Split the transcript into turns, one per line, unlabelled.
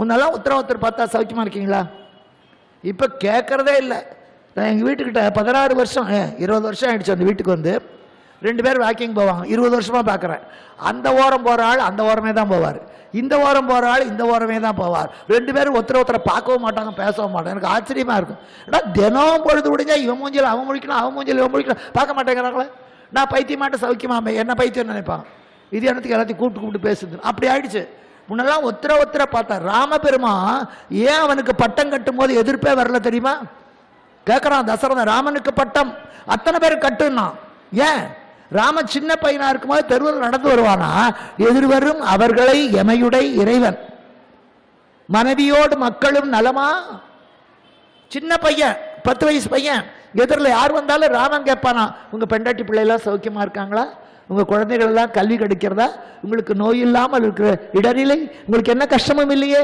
முன்னெல்லாம் ஒருத்தர் பார்த்தா சௌக்கியமாக இருக்கீங்களா? இப்போ கேட்குறதே இல்லை. நான் எங்கள் வீட்டுக்கிட்ட 16 வருஷம் 20 வருஷம் ஆகிடுச்சு அந்த வீட்டுக்கு வந்து. 2 பேர் வாக்கிங் போவாங்க. 20 வருஷமாக பார்க்குறேன். அந்த ஓரம் போகிற ஆள் அந்த ஓரமே தான் போவார், இந்த ஓரம் போகிற ஆள் இந்த ஓரமே தான் போவார். 2 பேரும் ஒருத்தரை பார்க்கவும் மாட்டாங்க, பேசவும் மாட்டாங்க. எனக்கு ஆச்சரியமாக இருக்கும். ஏன்னா தினம் பொழுது முடிஞ்சா இவன் மூஞ்சில் அவன் முடிக்கணும், அவன் மூஞ்சில் இவன் முடிக்கணும், பார்க்க மாட்டேங்கிறாங்களே. நான் பைத்தியமாட்ட சௌக்கியமாமே என்ன பைத்தியம் நினைப்பாங்க. இது என்னத்துக்கு எல்லாத்தையும் கூப்பிட்டு பேசுது. அப்படி ஆயிடுச்சு. முன்னெல்லாம் ஒத்தரை பார்த்தா ராமபெருமா ஏன் அவனுக்கு பட்டம் கட்டும் போது எதிர்ப்பே வரல தெரியுமா? கேட்கறான் தசரதன், ராமனுக்கு பட்டம் அத்தனை பேர் கட்டுனா ஏன்? ராம சின்ன பையனா இருக்கும்போது தெருவில் நடந்து வருவானா, எதிர்வரும் அவர்களை எமையுடை இறைவன் மனைவியோடு மக்களும் நலமா. சின்ன பையன் 10 வயசு பையன் எதிரில் யார் வந்தாலும் ராமன் கேட்பானா, உங்க பெண்டாட்டி பிள்ளைலாம் சௌக்கியமா இருக்காங்களா, உங்க குழந்தைகள் எல்லாம் கல்வி கிடைக்கிறதா, உங்களுக்கு நோய் இல்லாமல் இருக்கிற இடநிலை, உங்களுக்கு என்ன கஷ்டமும் இல்லையே,